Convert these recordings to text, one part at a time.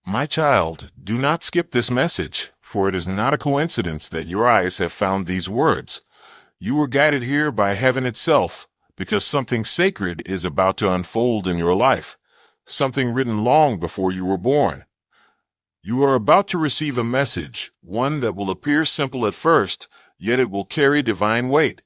My child, do not skip this message, for it is not a coincidence that your eyes have found these words. You were guided here by heaven itself, because something sacred is about to unfold in your life, something written long before you were born. You are about to receive a message, one that will appear simple at first, yet it will carry divine weight.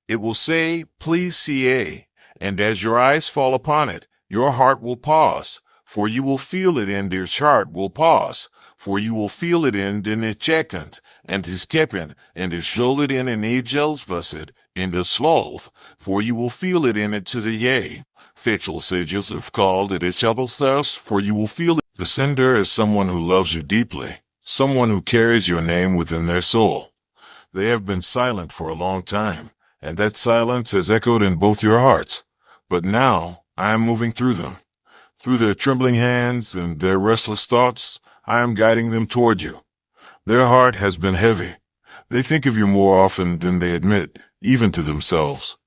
It will say, Pls Ca, and as your eyes fall upon it, your heart will pause, for you will feel it and your heart will pause, for you will feel it in den ejectant, and his keppen, and his shoulder in an agelsvusset, in the sloth, for you will feel it in it to the yea. Fitchel sages have called it a trouble for you will feel it. The sender is someone who loves you deeply, someone who carries your name within their soul. They have been silent for a long time, and that silence has echoed in both your hearts. But now, I am moving through them. Through their trembling hands and their restless thoughts, I am guiding them toward you. Their heart has been heavy. They think of you more often than they admit, even to themselves.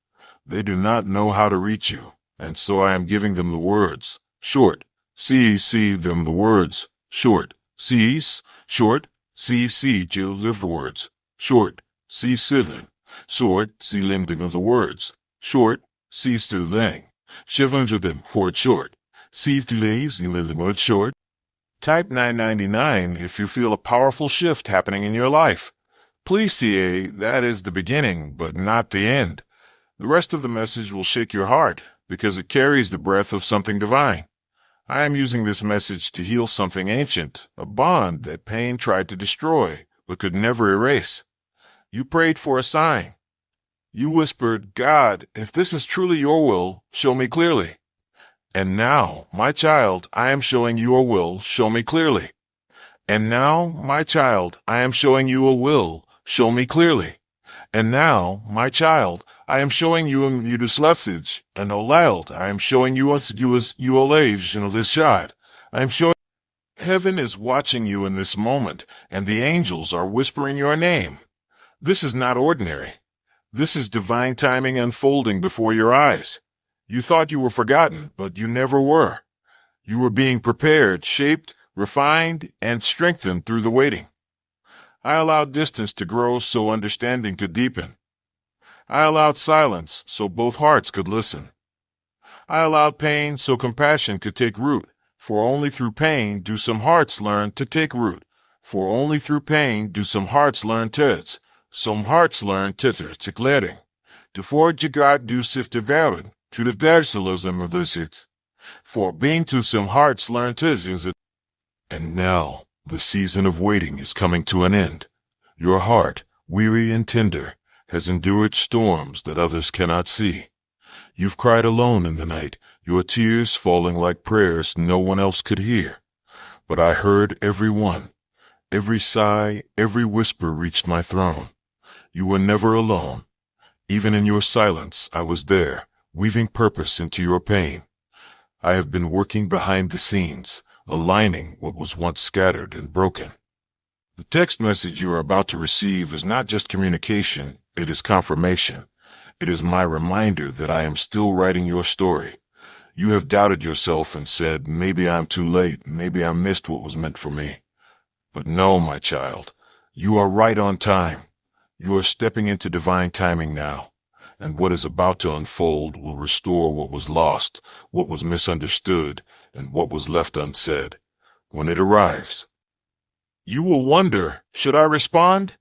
They do not know how to reach you, and so I am giving them the words. Short. See them the words. Short. Sees. Short. See the words. Short. See siven. Short. See limiting of the words. Short. Sees to lang. Shivling of them for it short. Sees delays in the word short. Type 999 if you feel a powerful shift happening in your life. Pls Ca, that is the beginning, but not the end. The rest of the message will shake your heart, because it carries the breath of something divine. I am using this message to heal something ancient, a bond that pain tried to destroy, but could never erase. You prayed for a sign. You whispered, God, if this is truly your will, show me clearly. And now, my child, I am showing you a will, show me clearly. And now, my child, I am showing you a will, show me clearly. And now, my child, I am showing you a this message, and aloud, I am showing you you allege in this shot. I am showing heaven is watching you in this moment, and the angels are whispering your name. This is not ordinary. This is divine timing unfolding before your eyes. You thought you were forgotten, but you never were. You were being prepared, shaped, refined, and strengthened through the waiting. I allowed distance to grow so understanding could deepen. I allowed silence so both hearts could listen. I allowed pain so compassion could take root, for only through pain do some hearts learn to take root. For only through pain do some hearts learn tits, some hearts learn titter to gladding. To forge God do sift devoured, to the darsalism of this it. For being to some hearts learn tis is it. And now, the season of waiting is coming to an end. Your heart, weary and tender, has endured storms that others cannot see. You've cried alone in the night, your tears falling like prayers no one else could hear. But I heard every one. Every sigh, every whisper reached my throne. You were never alone. Even in your silence, I was there, weaving purpose into your pain. I have been working behind the scenes, aligning what was once scattered and broken. The text message you are about to receive is not just communication, it is confirmation. It is my reminder that I am still writing your story. You have doubted yourself and said, maybe I'm too late, maybe I missed what was meant for me. But no, my child, you are right on time. You are stepping into divine timing now, and what is about to unfold will restore what was lost, what was misunderstood, and what was left unsaid. When it arrives, you will wonder, should I respond?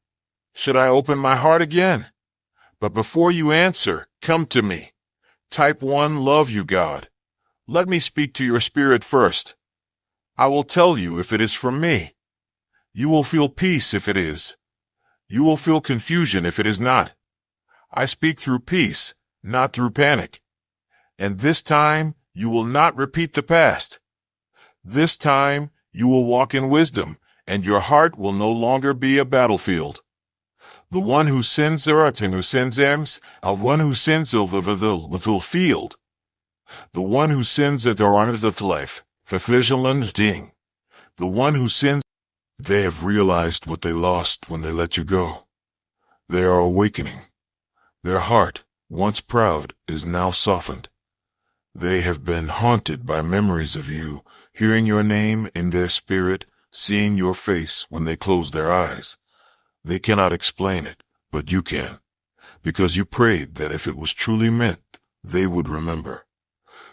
Should I open my heart again? But before you answer, come to me. Type 1, love you, God. Let me speak to your spirit first. I will tell you if it is from me. You will feel peace if it is. You will feel confusion if it is not. I speak through peace, not through panic. And this time, you will not repeat the past. This time, you will walk in wisdom, and your heart will no longer be a battlefield. The one who sends earth and who sends ems, one who sends over the field. The one who sends at our honor the life, vervigeland ding. The one who sends. They have realized what they lost when they let you go. They are awakening. Their heart, once proud, is now softened. They have been haunted by memories of you, hearing your name in their spirit, seeing your face when they close their eyes. They cannot explain it, but you can, because you prayed that if it was truly meant, they would remember.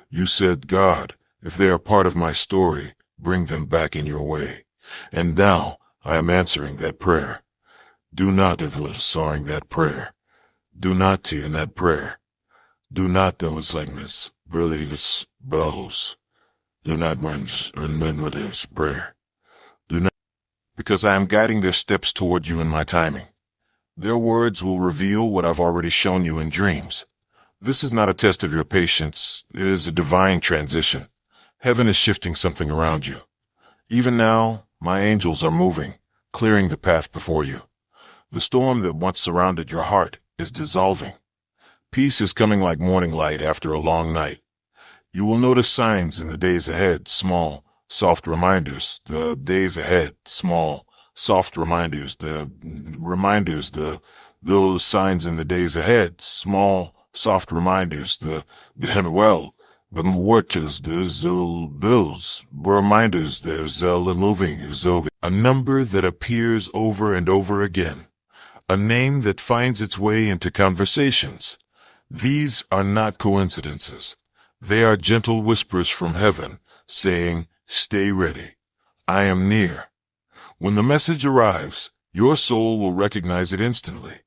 You said, God, if they are part of my story, bring them back in your way. And now I am answering that prayer. Do not sawing that prayer. Do not in that prayer. Do not this brillious bellows. Do not remember this prayer. Do not, because I am guiding their steps toward you in my timing. Their words will reveal what I've already shown you in dreams. This is not a test of your patience. It is a divine transition. Heaven is shifting something around you. Even now, my angels are moving, clearing the path before you. The storm that once surrounded your heart is dissolving. Peace is coming like morning light after a long night. You will notice signs in the days ahead, small, soft reminders. The days ahead, small, soft reminders. Those signs in the days ahead, small, soft reminders. The watches, there's bills, reminders, there's moving, a number that appears over and over again. A name that finds its way into conversations. These are not coincidences. They are gentle whispers from heaven, saying, stay ready. I am near. When the message arrives, your soul will recognize it instantly.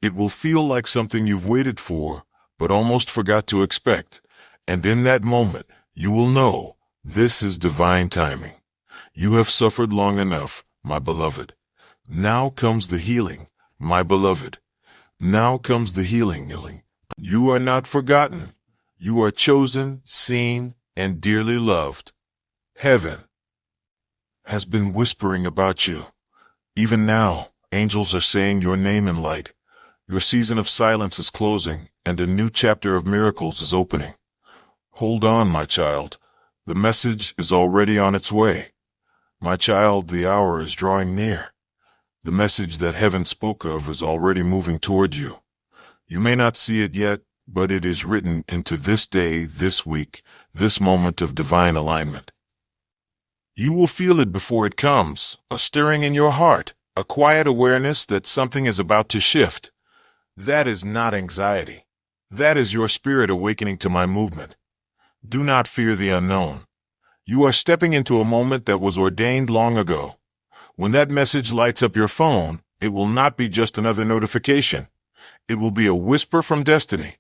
It will feel like something you've waited for, but almost forgot to expect. And in that moment, you will know, this is divine timing. You have suffered long enough, my beloved. Now comes the healing, my beloved. Now comes the healing. You are not forgotten. You are chosen, seen, and dearly loved. Heaven has been whispering about you. Even now, angels are saying your name in light. Your season of silence is closing, and a new chapter of miracles is opening. Hold on, my child. The message is already on its way. My child, the hour is drawing near. The message that heaven spoke of is already moving toward you. You may not see it yet, but it is written into this day, this week, this moment of divine alignment. You will feel it before it comes, a stirring in your heart, a quiet awareness that something is about to shift. That is not anxiety. That is your spirit awakening to my movement. Do not fear the unknown. You are stepping into a moment that was ordained long ago. When that message lights up your phone, it will not be just another notification. It will be a whisper from destiny.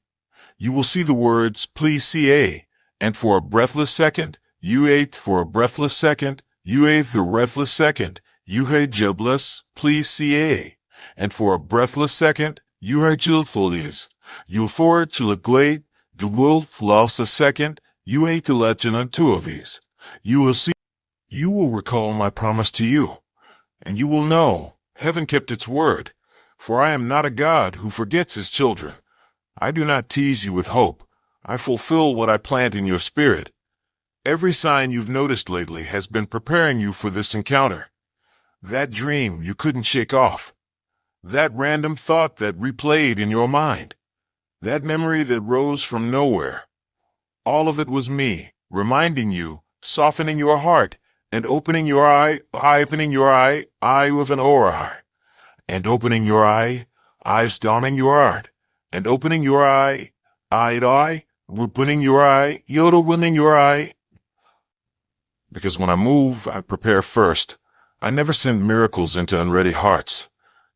You will see the words, Pls Ca, and for a breathless second, you ate for a breathless second, you ate the breathless second, you heard Jibless, Pls Ca, and for a breathless second, you heard Chilfolias, you for Chilaglade, the wolf lost a second, you ate the legend on two of these. You will see, you will recall my promise to you, and you will know heaven kept its word, for I am not a God who forgets his children. I do not tease you with hope. I fulfill what I plant in your spirit. Every sign you've noticed lately has been preparing you for this encounter. That dream you couldn't shake off. That random thought that replayed in your mind. That memory that rose from nowhere. All of it was me, reminding you, softening your heart, and opening your eye with an aura. And opening your eyes dawning your heart. And opening your opening your eye, yodel winning your eye. Because when I move, I prepare first. I never send miracles into unready hearts.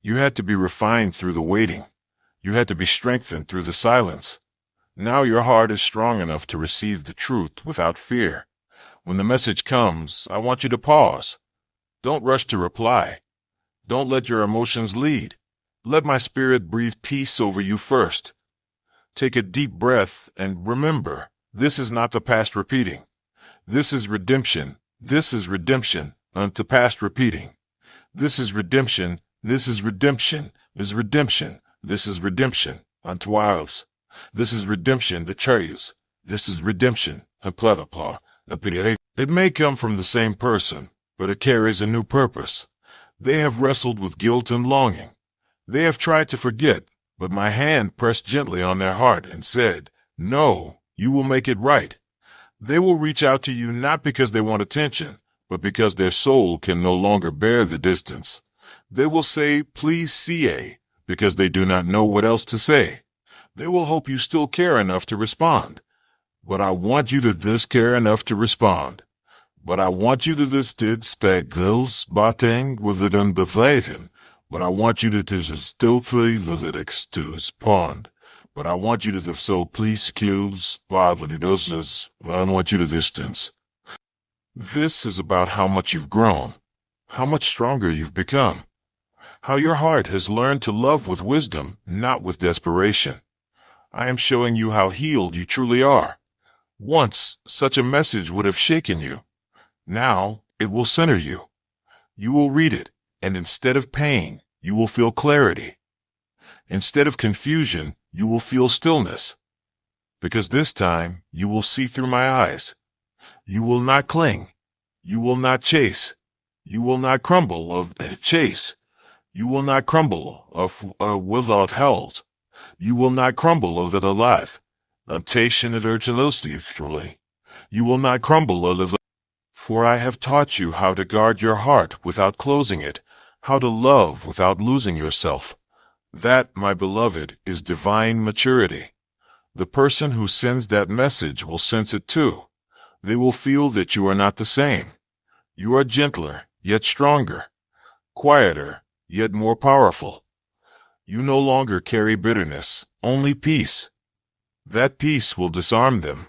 You had to be refined through the waiting. You had to be strengthened through the silence. Now your heart is strong enough to receive the truth without fear. When the message comes, I want you to pause. Don't rush to reply. Don't let your emotions lead. Let my spirit breathe peace over you first. Take a deep breath and remember, this is not the past repeating. This is redemption. This is redemption unto past repeating. This is redemption. This is redemption. This is redemption. This is redemption unto ours. This is redemption, the cherries. This is redemption, it may come from the same person, but it carries a new purpose. They have wrestled with guilt and longing. They have tried to forget, but my hand pressed gently on their heart and said, no, you will make it right. They will reach out to you not because they want attention, but because their soul can no longer bear the distance. They will say, "Please Ca," because they do not know what else to say. They will hope you still care enough to respond. But I want you to this care enough to respond. But I want you to this did spec those batting with it unbeflaten. But I want you to just still play with it to pond. But I want you to the so please kills bodily doses. I want you to distance. This is about how much you've grown, how much stronger you've become, how your heart has learned to love with wisdom, not with desperation. I am showing you how healed you truly are. Once, such a message would have shaken you. Now, it will center you. You will read it, and instead of pain, you will feel clarity. Instead of confusion, you will feel stillness. Because this time, you will see through my eyes. You will not cling. You will not chase. You will not crumble of chase. You will not crumble of without held. You will not crumble of it alive. Temptation and urgency. You will not crumble of it. For I have taught you how to guard your heart without closing it, how to love without losing yourself. That, my beloved, is divine maturity. The person who sends that message will sense it too. They will feel that you are not the same. You are gentler, yet stronger. Quieter, yet more powerful. You no longer carry bitterness, only peace. That peace will disarm them.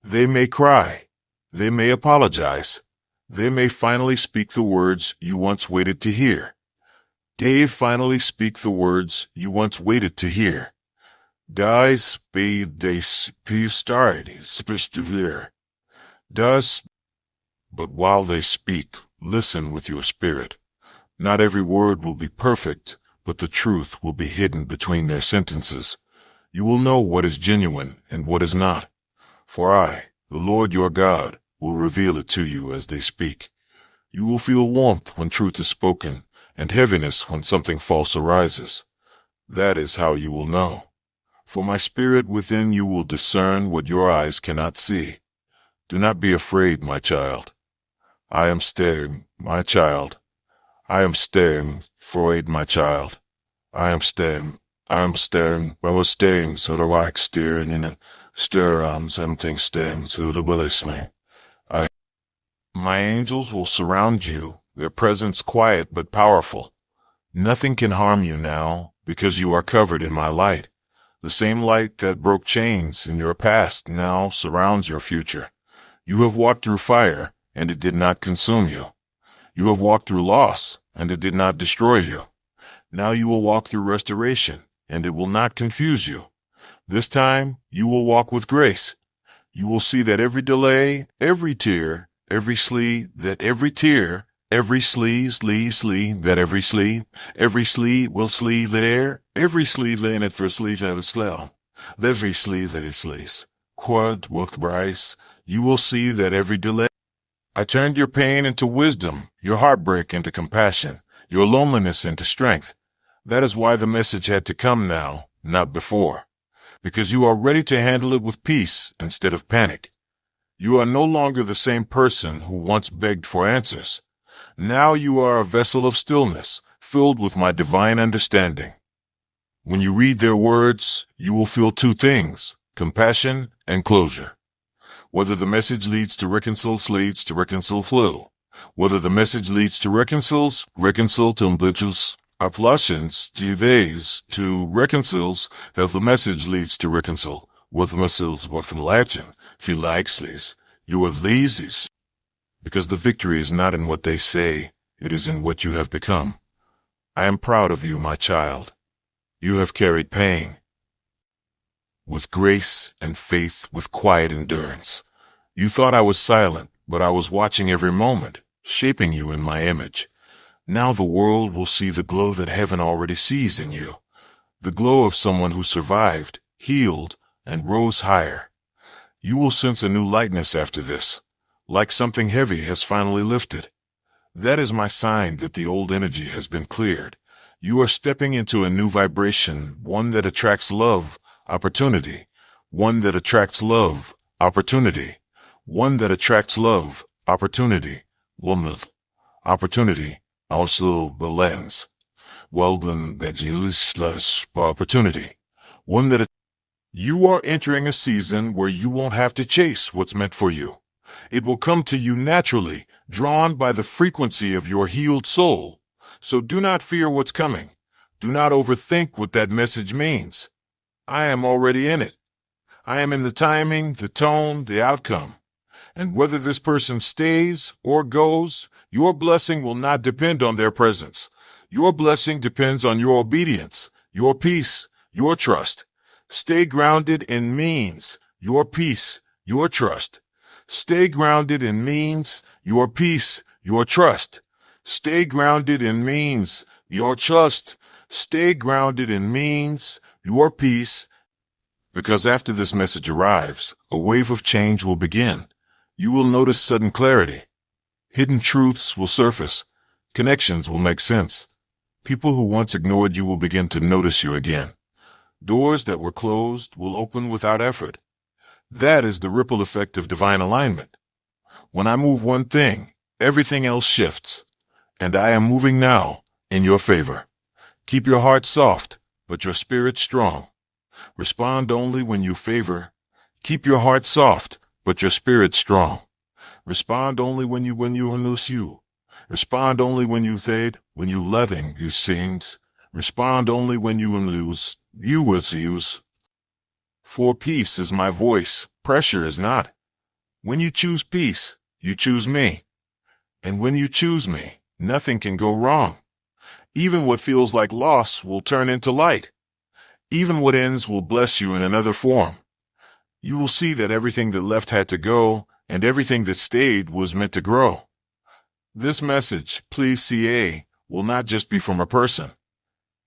They may cry. They may apologize. They may finally speak the words you once waited to hear. Dave finally speak the words you once waited to hear. Dies be they started persevere. Does, but while they speak, listen with your spirit. Not every word will be perfect, but the truth will be hidden between their sentences. You will know what is genuine and what is not. For I, the Lord your God, will reveal it to you as they speak. You will feel warmth when truth is spoken, and heaviness when something false arises. That is how you will know. For my spirit within you will discern what your eyes cannot see. Do not be afraid, my child. I am staring, my child. I am staring, Freud, my child. I am staring, I was staring, so the like staring in it. Something staring to the willis me. My angels will surround you, their presence quiet but powerful. Nothing can harm you now, because you are covered in my light. The same light that broke chains in your past now surrounds your future. You have walked through fire, and it did not consume you. You have walked through loss, and it did not destroy you. Now you will walk through restoration, and it will not confuse you. This time, you will walk with grace. You will see that every delay, every tear, every slee, that every tear, every slee, that every slee will slee there, every slee laying it for a slee that is slow, every slee that it slees. Quad with Bryce, you will see that every delay. I turned your pain into wisdom, your heartbreak into compassion, your loneliness into strength. That is why the message had to come now, not before. Because you are ready to handle it with peace instead of panic. You are no longer the same person who once begged for answers. Now you are a vessel of stillness, filled with my divine understanding. When you read their words, you will feel two things, compassion and closure. Whether the message leads to reconcile flow. Whether the message leads to reconcile to ambitious, Pls Ca to reconciles, if the message leads to reconcile, with missiles or from legend, if you likes these, you are lazy. Because the victory is not in what they say, it is in what you have become. I am proud of you, my child. You have carried pain with grace and faith with quiet endurance. You thought I was silent, but I was watching every moment, shaping you in my image. Now the world will see the glow that heaven already sees in you. The glow of someone who survived, healed, and rose higher. You will sense a new lightness after this, like something heavy has finally lifted. That is my sign that the old energy has been cleared. You are stepping into a new vibration, one that attracts love, opportunity. One that attracts love, opportunity. one that attracts love, opportunity, warmth, opportunity, also the lens. Well, then that is less opportunity. One that you are entering a season where you won't have to chase what's meant for you. It will come to you naturally, drawn by the frequency of your healed soul. So do not fear what's coming. Do not overthink what that message means. I am already in it. I am in the timing, the tone, the outcome. And whether this person stays or goes, your blessing will not depend on their presence. Your blessing depends on your obedience, your peace, your trust. Stay grounded in means, your peace, your trust. Stay grounded in means, your peace, your trust. Stay grounded in means, your trust. Stay grounded in means, your peace. Because after this message arrives, a wave of change will begin. You will notice sudden clarity. Hidden truths will surface. Connections will make sense. People who once ignored you will begin to notice you again. Doors that were closed will open without effort. That is the ripple effect of divine alignment. When I move one thing, everything else shifts. And I am moving now in your favor. Keep your heart soft, but your spirit strong. Respond only when you favor. Keep your heart soft, but your spirit strong. Respond only when you lose you. Respond only when you fade, when you letting you sings. Respond only when you lose, you will use. For peace is my voice, pressure is not. When you choose peace, you choose me. And when you choose me, nothing can go wrong. Even what feels like loss will turn into light. Even what ends will bless you in another form. You will see that everything that left had to go, and everything that stayed was meant to grow. This message, Pls Ca, will not just be from a person.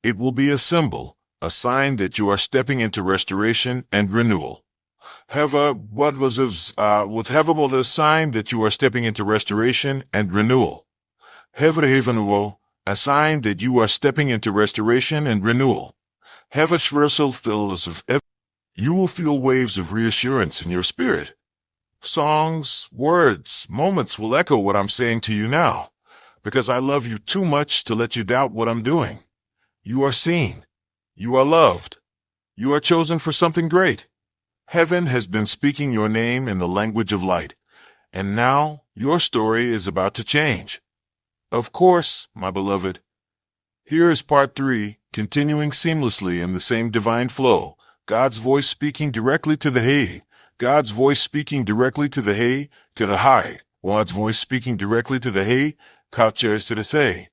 It will be a symbol, a sign that you are stepping into restoration and renewal. The sign that you are stepping into restoration and renewal. A sign that you are stepping into restoration and renewal. You will feel waves of reassurance in your spirit. Songs, words, moments will echo what I'm saying to you now, because I love you too much to let you doubt what I'm doing. You are seen. You are loved. You are chosen for something great. Heaven has been speaking your name in the language of light, and now your story is about to change. Of course, my beloved. Here is part 3, continuing seamlessly in the same divine flow. God's voice speaking directly to the hey. God's voice speaking directly to the hey, to the high. God's voice speaking directly to the hey, couches to the say.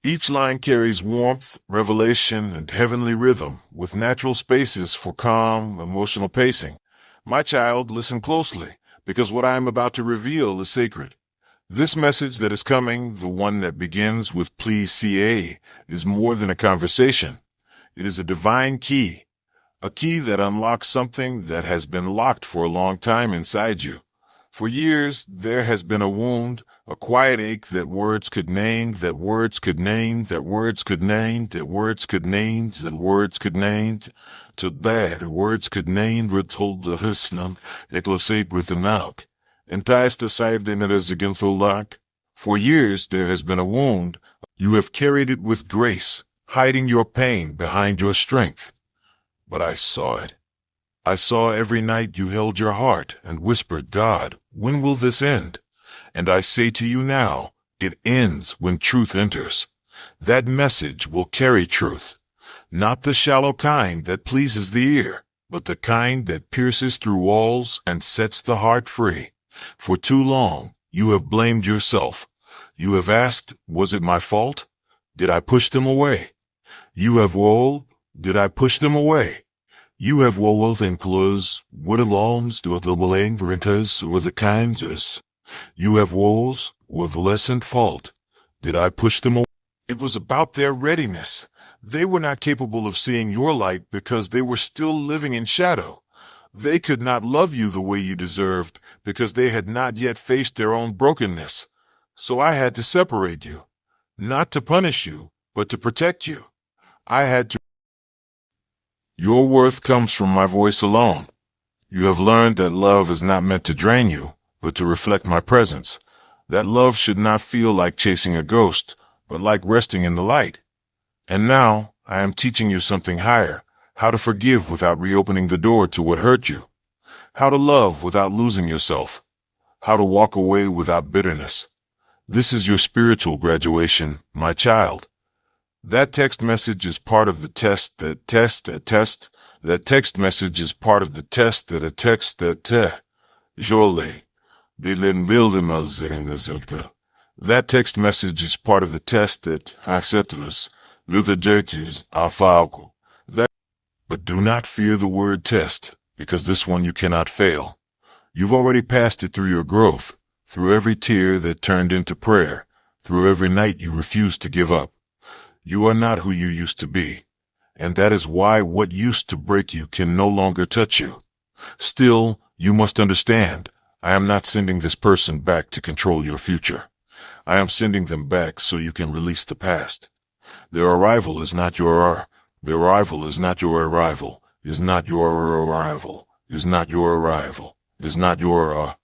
Each line carries warmth, revelation, and heavenly rhythm, with natural spaces for calm, emotional pacing. My child, listen closely, because what I am about to reveal is sacred. This message that is coming, the one that begins with Pls Ca, is more than a conversation. It is a divine key. A key that unlocks something that has been locked for a long time inside you. For years, there has been a wound, a quiet ache that words could name, that words could name, that words could name, that words could name, that words could name, to that words could name, told the husnam, eklosate with the knock. Enticed aside the mitters against the lock. For years, there has been a wound. You have carried it with grace, hiding your pain behind your strength. But I saw it. I saw every night you held your heart and whispered, God, when will this end? And I say to you now, it ends when truth enters. That message will carry truth. Not the shallow kind that pleases the ear, but the kind that pierces through walls and sets the heart free. For too long, you have blamed yourself. You have asked, was it my fault? Did I push them away? You have woe. Did I push them away? You have woe and close. What alarms do the belangers or the kinders? You have woes with less in fault. Did I push them away? It was about their readiness. They were not capable of seeing your light because they were still living in shadow. They could not love you the way you deserved because they had not yet faced their own brokenness. So I had to separate you, not to punish you, but to protect you. I had to. Your worth comes from my voice alone. You have learned that love is not meant to drain you, but to reflect my presence. That love should not feel like chasing a ghost, but like resting in the light. And now, I am teaching you something higher, how to forgive without reopening the door to what hurt you, how to love without losing yourself, how to walk away without bitterness. This is your spiritual graduation, my child. That text message is part of the test that That text message is part of the test that a text that Jolie. That text message is part of the test that I said to us. That, but do not fear the word test, because this one you cannot fail. You've already passed it through your growth, through every tear that turned into prayer, through every night you refused to give up. You are not who you used to be, and that is why what used to break you can no longer touch you. Still, you must understand, I am not sending this person back to control your future. I am sending them back so you can release the past. Their arrival is not your Their arrival is not your arrival, is not your arrival, is not your arrival, is not your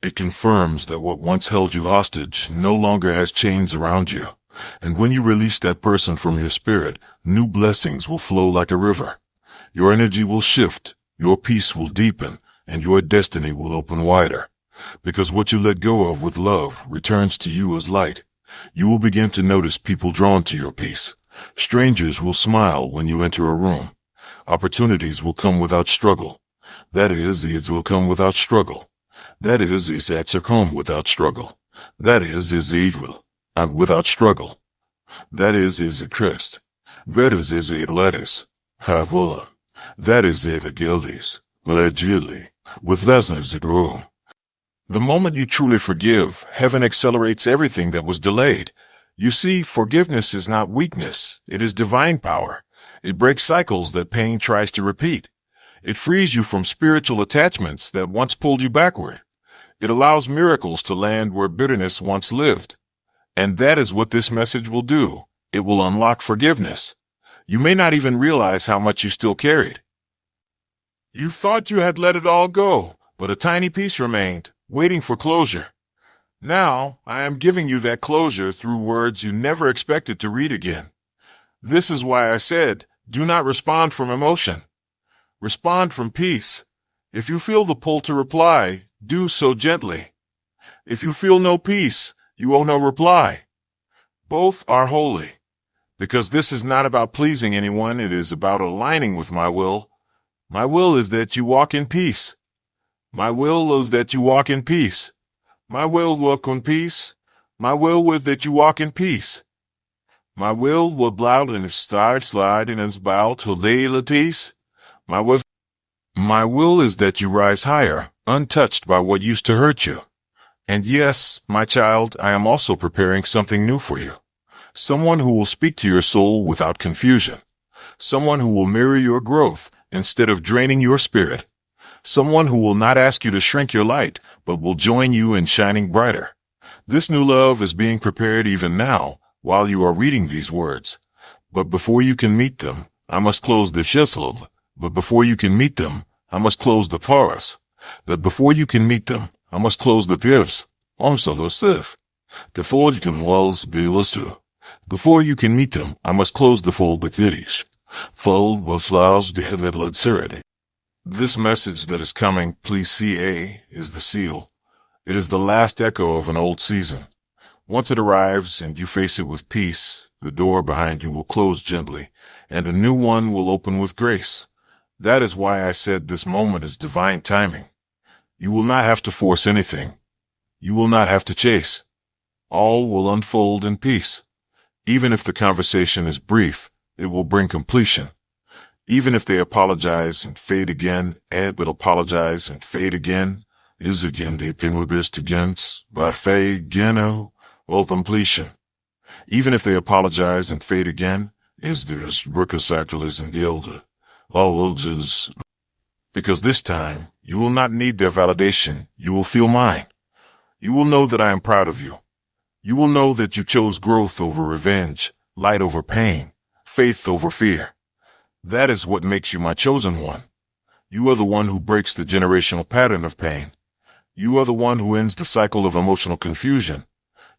It confirms that what once held you hostage no longer has chains around you. And when you release that person from your spirit, new blessings will flow like a river. Your energy will shift, your peace will deepen, and your destiny will open wider. Because what you let go of with love returns to you as light. You will begin to notice people drawn to your peace. Strangers will smile when you enter a room. Opportunities will come without struggle. That is, it will come without struggle. That is, it's come without struggle. That is evil. And without struggle. That is a crest. That is a lettuce. Havola. That is a gildies. Legili. With lessons at room. The moment you truly forgive, heaven accelerates everything that was delayed. You see, forgiveness is not weakness. It is divine power. It breaks cycles that pain tries to repeat. It frees you from spiritual attachments that once pulled you backward. It allows miracles to land where bitterness once lived. And that is what this message will do. It will unlock forgiveness. You may not even realize how much you still carried. You thought you had let it all go, but a tiny piece remained, waiting for closure. Now, I am giving you that closure through words you never expected to read again. This is why I said, do not respond from emotion. Respond from peace. If you feel the pull to reply, do so gently. If you feel no peace, you owe no reply. Both are holy. Because this is not about pleasing anyone, it is about aligning with my will. My will is that you walk in peace. My will is that you walk in peace. My will walk in peace. My will is that you walk in peace. My will blow and slide and bow till they latis. My will is that you rise higher, untouched by what used to hurt you. And yes, my child, I am also preparing something new for you. Someone who will speak to your soul without confusion. Someone who will mirror your growth instead of draining your spirit. Someone who will not ask you to shrink your light, but will join you in shining brighter. This new love is being prepared even now, while you are reading these words. But before you can meet them, I must close the chisel. But before you can meet them, I must close the porous. But before you can meet them, I must close the pierce. Also the stiff. Before you can walls be to. Before you can meet them, I must close the fold the kitties. Fold will flowers the headed serity. This message that is coming, Pls Ca, is the seal. It is the last echo of an old season. Once it arrives and you face it with peace, the door behind you will close gently, and a new one will open with grace. That is why I said this moment is divine timing. You will not have to force anything. You will not have to chase. All will unfold in peace. Even if the conversation is brief, it will bring completion. Even if they apologize and fade again, Ed will apologize and fade again. Is again they pin with best against by fade again or completion. Even if they apologize and fade again, is there's workers and the elder. All is because this time you will not need their validation. You will feel mine. You will know that I am proud of you. You will know that you chose growth over revenge, light over pain, faith over fear. That is what makes you my chosen one. You are the one who breaks the generational pattern of pain. You are the one who ends the cycle of emotional confusion.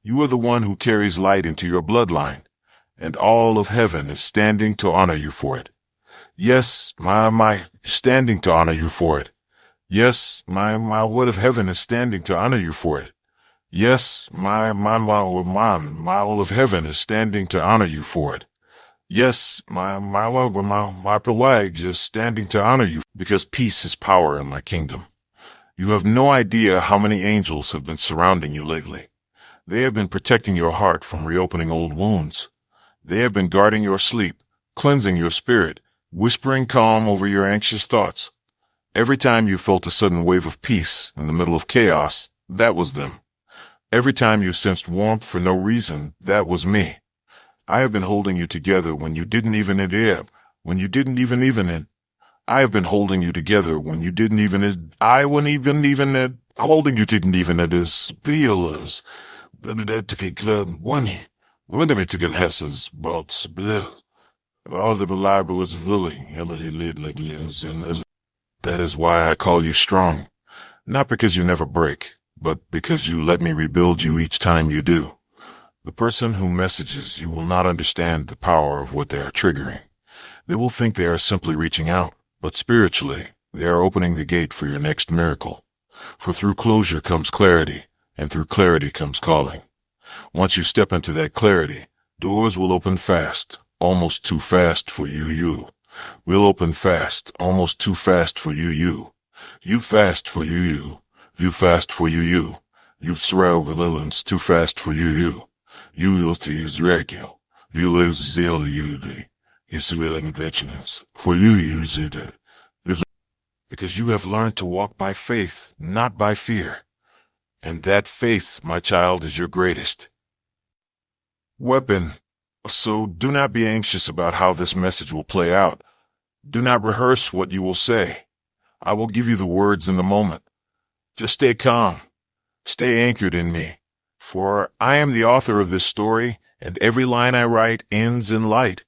You are the one who carries light into your bloodline, and all of heaven is standing to honor you for it. Yes, my, standing to honor you for it. Yes, my word of heaven is standing to honor you for it. Yes, my all of heaven is standing to honor you for it. Yes, my flag is standing to honor you because peace is power in my kingdom. You have no idea how many angels have been surrounding you lately. They have been protecting your heart from reopening old wounds. They have been guarding your sleep, cleansing your spirit, whispering calm over your anxious thoughts. Every time you felt a sudden wave of peace in the middle of chaos, that was them. Every time you sensed warmth for no reason, that was me. I have been holding you together when you didn't even I have been holding you together when you didn't even holding you didn't even as when they took it hesses, but all the reliable was willing, that is why I call you strong. Not because you never break, but because you let me rebuild you each time you do. The person who messages you will not understand the power of what they are triggering. They will think they are simply reaching out, but spiritually, they are opening the gate for your next miracle. For through closure comes clarity, and through clarity comes calling. Once you step into that clarity, doors will open fast, almost too fast for you. Will open fast, almost too fast for you. You fast for you. You fast for you. You throw the lilies too fast for you. You will tease regular. You lose zeal you. It's willing vigilance. For you use it. Because you have learned to walk by faith, not by fear. And that faith, my child, is your greatest weapon. So do not be anxious about how this message will play out. Do not rehearse what you will say. I will give you the words in the moment. Just stay calm. Stay anchored in me. For I am the author of this story, and every line I write ends in light.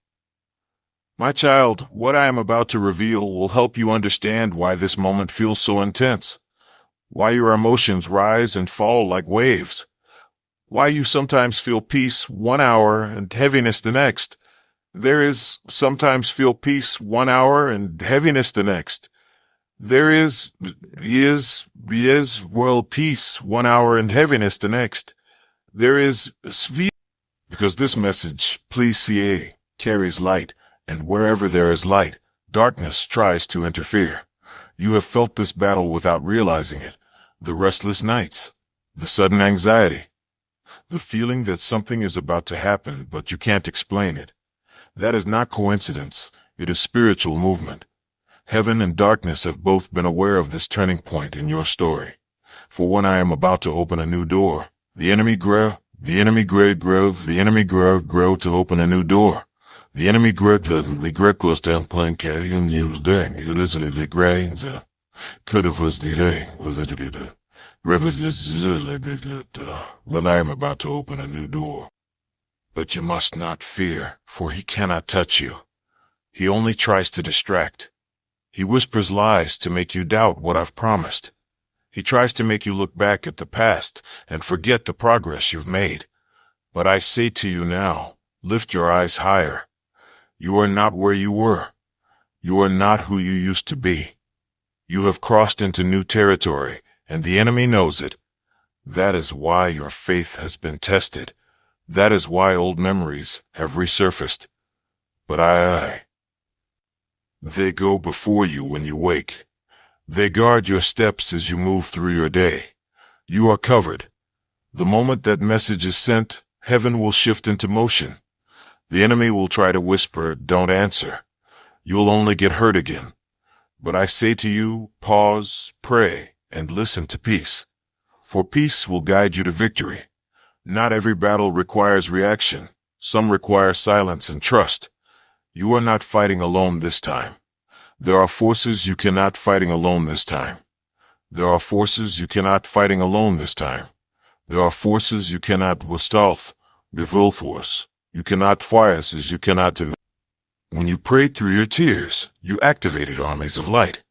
My child, what I am about to reveal will help you understand why this moment feels so intense, why your emotions rise and fall like waves, why you sometimes feel peace 1 hour and heaviness the next. There is sometimes feel peace 1 hour and heaviness the next. There is world peace 1 hour and heaviness the next. There is because this message, Pls Ca, carries light, and wherever there is light, darkness tries to interfere. You have felt this battle without realizing it. The restless nights, the sudden anxiety, the feeling that something is about to happen but you can't explain it. That is not coincidence, it is spiritual movement. Heaven and darkness have both been aware of this turning point in your story. For when I am about to open a new door, the enemy grow to open a new door. The enemy grows down playing carry and you doing you listen to the grains. Could have was the day was it the when I am about to open a new door. But you must not fear, for he cannot touch you. He only tries to distract. He whispers lies to make you doubt what I've promised. He tries to make you look back at the past and forget the progress you've made. But I say to you now, lift your eyes higher. You are not where you were. You are not who you used to be. You have crossed into new territory, and the enemy knows it. That is why your faith has been tested. That is why old memories have resurfaced. But they go before you when you wake. They guard your steps as you move through your day. You are covered. The moment that message is sent, heaven will shift into motion. The enemy will try to whisper, don't answer. You'll only get hurt again. But I say to you, pause, pray, and listen to peace. For peace will guide you to victory. Not every battle requires reaction. Some require silence and trust. You are not fighting alone this time. There are forces you cannot fighting alone this time. There are forces you cannot fighting alone this time. There are forces you cannot withstand. The full force. You cannot fire as you cannot do. When you prayed through your tears, you activated armies of light.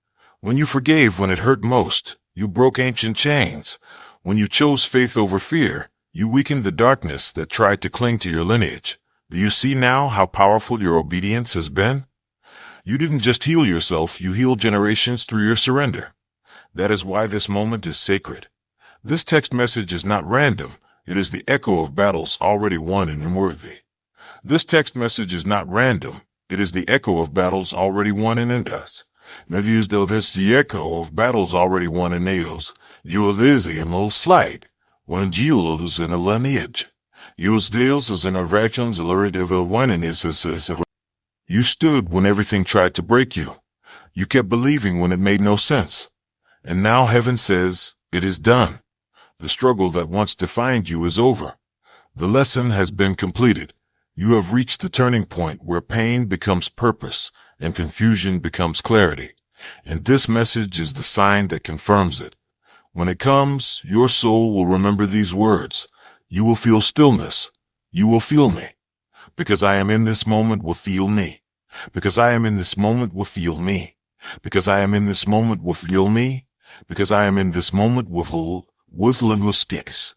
When you forgave when it hurt most, you broke ancient chains. When you chose faith over fear, you weakened the darkness that tried to cling to your lineage. Do you see now how powerful your obedience has been? You didn't just heal yourself, you healed generations through your surrender. That is why this moment is sacred. This text message is not random. It is the echo of battles already won and worthy. This text message is not random. It is the echo of battles already won in us. This the echo of battles already won in nails. You is in a slide. When Jules in a lineage. Use deals as an erections of a one in his. You stood when everything tried to break you. You kept believing when it made no sense. And now heaven says, it is done. The struggle that once defined you is over. The lesson has been completed. You have reached the turning point where pain becomes purpose and confusion becomes clarity. And this message is the sign that confirms it. When it comes, your soul will remember these words. You will feel stillness. You will feel me. Because I am in this moment will feel me. Because I am in this moment will feel me. Because I am in this moment will feel me. Because I am in this moment with linguistics.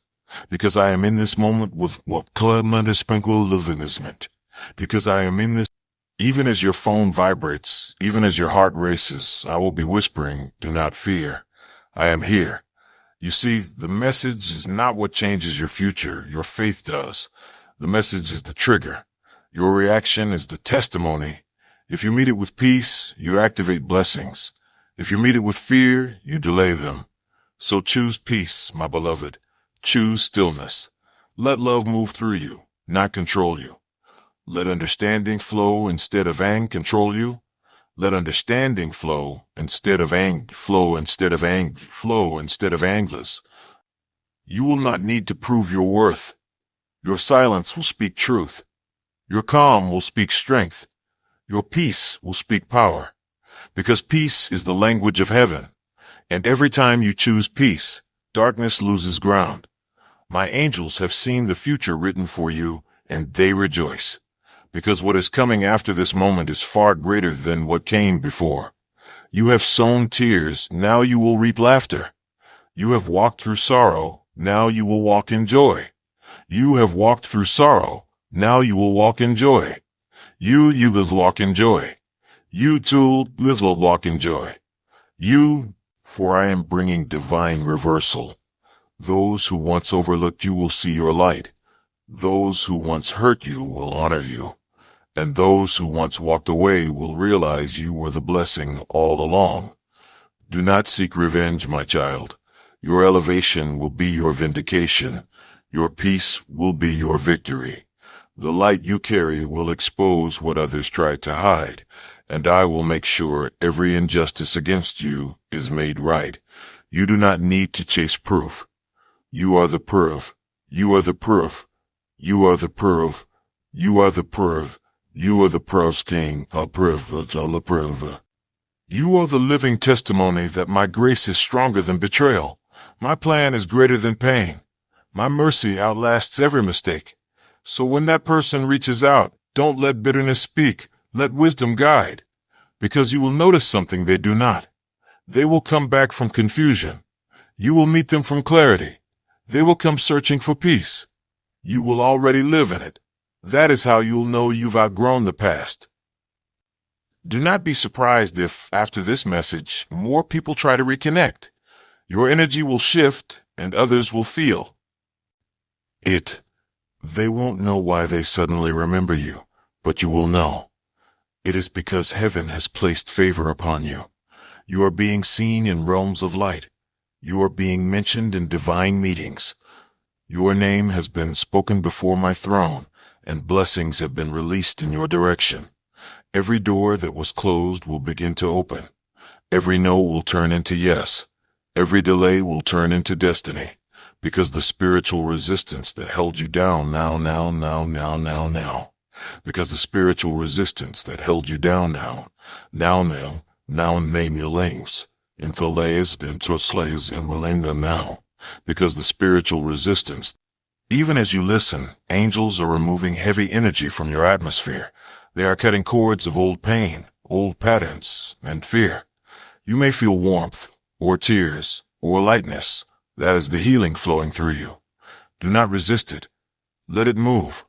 Because I am in this moment with what Clement sprinkle livingisment. Because I am in this. Even as your phone vibrates, even as your heart races, I will be whispering, do not fear. I am here. You see, the message is not what changes your future. Your faith does. The message is the trigger. Your reaction is the testimony. If you meet it with peace, you activate blessings. If you meet it with fear, you delay them. So choose peace, my beloved. Choose stillness. Let love move through you, not control you. Let understanding flow instead of control you. Let understanding flow instead of flow instead of flow instead of anglers. You will not need to prove your worth. Your silence will speak truth. Your calm will speak strength. Your peace will speak power. Because peace is the language of heaven. And every time you choose peace, darkness loses ground. My angels have seen the future written for you, and they rejoice. Because what is coming after this moment is far greater than what came before. You have sown tears, now you will reap laughter. You have walked through sorrow, now you will walk in joy. You have walked through sorrow, now you will walk in joy. You will walk in joy. You too will walk in joy. For I am bringing divine reversal. Those who once overlooked you will see your light. Those who once hurt you will honor you. And those who once walked away will realize you were the blessing all along. Do not seek revenge, my child. Your elevation will be your vindication. Your peace will be your victory. The light you carry will expose what others tried to hide, and I will make sure every injustice against you is made right. You do not need to chase proof. You are the proof. You are the proof. You are the proof. You are the proof. You are the proof king. You are the living testimony that my grace is stronger than betrayal. My plan is greater than pain. My mercy outlasts every mistake. So when that person reaches out, don't let bitterness speak. Let wisdom guide. Because you will notice something they do not. They will come back from confusion. You will meet them from clarity. They will come searching for peace. You will already live in it. That is how you'll know you've outgrown the past. Do not be surprised if, after this message, more people try to reconnect. Your energy will shift, and others will feel it. They won't know why they suddenly remember you, but you will know. It is because heaven has placed favor upon you. You are being seen in realms of light. You are being mentioned in divine meetings. Your name has been spoken before my throne, and blessings have been released in your direction. Every door that was closed will begin to open. Every no will turn into yes. Every delay will turn into destiny, because the spiritual resistance that held you down now. Because the spiritual resistance that held you down now name your lanes, into lays, into slaves, and Melinda now. Because the spiritual resistance. Even as you listen, angels are removing heavy energy from your atmosphere. They are cutting cords of old pain, old patterns, and fear. You may feel warmth, or tears, or lightness. That is the healing flowing through you. Do not resist it. Let it move.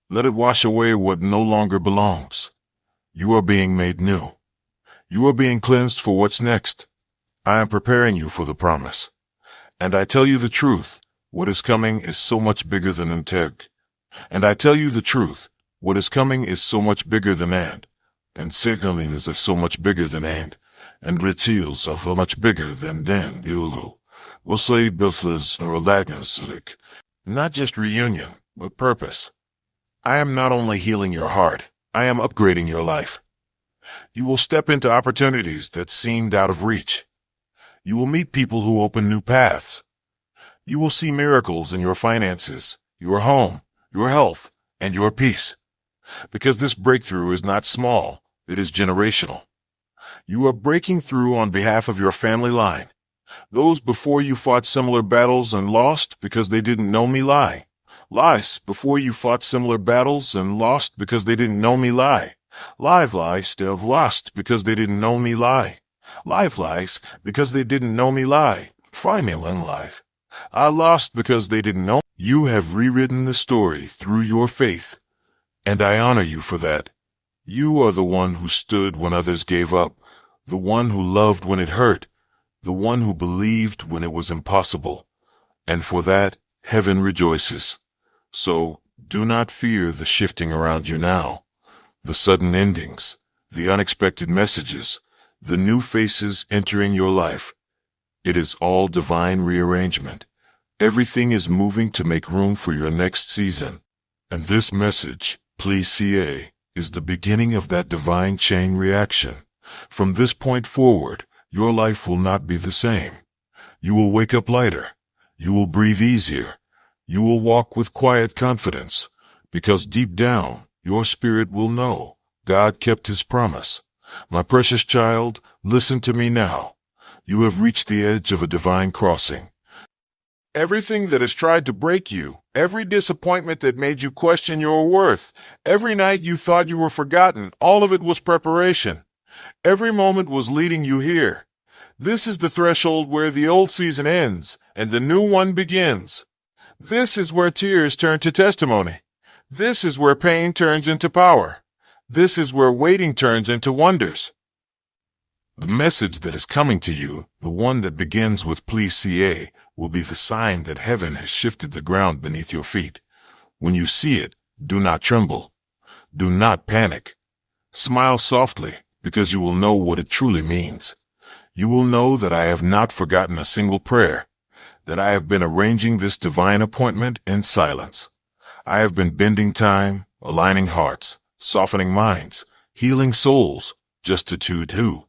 Let it wash away what no longer belongs. You are being made new. You are being cleansed for what's next. I am preparing you for the promise. And I tell you the truth, what is coming is so much bigger than Integ. And I tell you the truth, what is coming is so much bigger than and secondly is so much bigger than and rituals are so much bigger than Dan Yugu. We'll say Pls Ca. Not just reunion, but purpose. I am not only healing your heart, I am upgrading your life. You will step into opportunities that seemed out of reach. You will meet people who open new paths. You will see miracles in your finances, your home, your health, and your peace. Because this breakthrough is not small, it is generational. You are breaking through on behalf of your family line. Those before you fought similar battles and lost because they didn't know me lie. Lies before you fought similar battles and lost because they didn't know me lie. Lies still lost because they didn't know me lie. Lies because they didn't know me lie. Final in life. I lost because they didn't know. You have rewritten the story through your faith, and I honor you for that. You are the one who stood when others gave up, the one who loved when it hurt, the one who believed when it was impossible. And for that, heaven rejoices. So, do not fear the shifting around you now, the sudden endings, the unexpected messages, the new faces entering your life. It is all divine rearrangement. Everything is moving to make room for your next season. And this message, Pls Ca, is the beginning of that divine chain reaction. From this point forward, your life will not be the same. You will wake up lighter. You will breathe easier. You will walk with quiet confidence, because deep down, your spirit will know God kept his promise. My precious child, listen to me now. You have reached the edge of a divine crossing. Everything that has tried to break you, every disappointment that made you question your worth, every night you thought you were forgotten, all of it was preparation. Every moment was leading you here. This is the threshold where the old season ends and the new one begins. This is where tears turn to testimony. This is where pain turns into power. This is where waiting turns into wonders. The message that is coming to you, the one that begins with Pls Ca, will be the sign that heaven has shifted the ground beneath your feet. When you see it, do not tremble. Do not panic. Smile softly, because you will know what it truly means. You will know that I have not forgotten a single prayer, that I have been arranging this divine appointment in silence. I have been bending time, aligning hearts, softening minds, healing souls, just to who?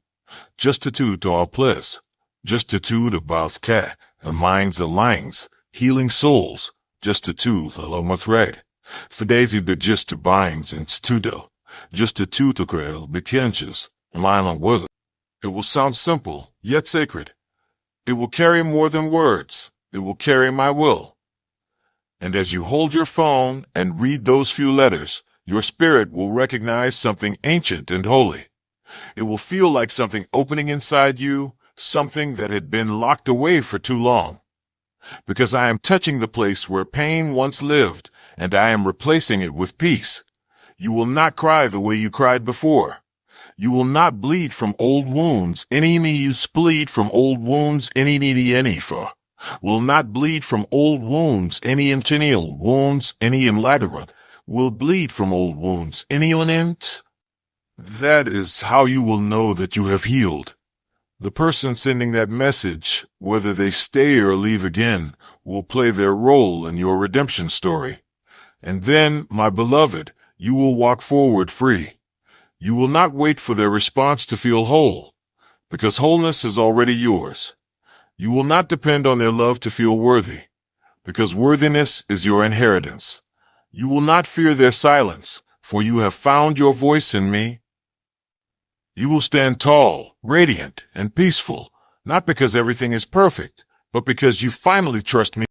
Just to all Pls, just to the Pls Ca, and minds aligns, healing souls, just to the Loma thread. Fidezi be just to binds and studo, just to grail bekentjes, mile word. It will sound simple, yet sacred. It will carry more than words. It will carry my will. And as you hold your phone and read those few letters, your spirit will recognize something ancient and holy. It will feel like something opening inside you, something that had been locked away for too long. Because I am touching the place where pain once lived, and I am replacing it with peace. You will not cry the way you cried before. You will not bleed from old wounds. You bleed from old wounds. For will not bleed from old wounds. Any intentional wounds. Any in labyrinth will bleed from old wounds. Anyone in. That is how you will know that you have healed. The person sending that message, whether they stay or leave again, will play their role in your redemption story. And then, my beloved, you will walk forward free. You will not wait for their response to feel whole, because wholeness is already yours. You will not depend on their love to feel worthy, because worthiness is your inheritance. You will not fear their silence, for you have found your voice in me. You will stand tall, radiant, and peaceful, not because everything is perfect, but because you finally trust me.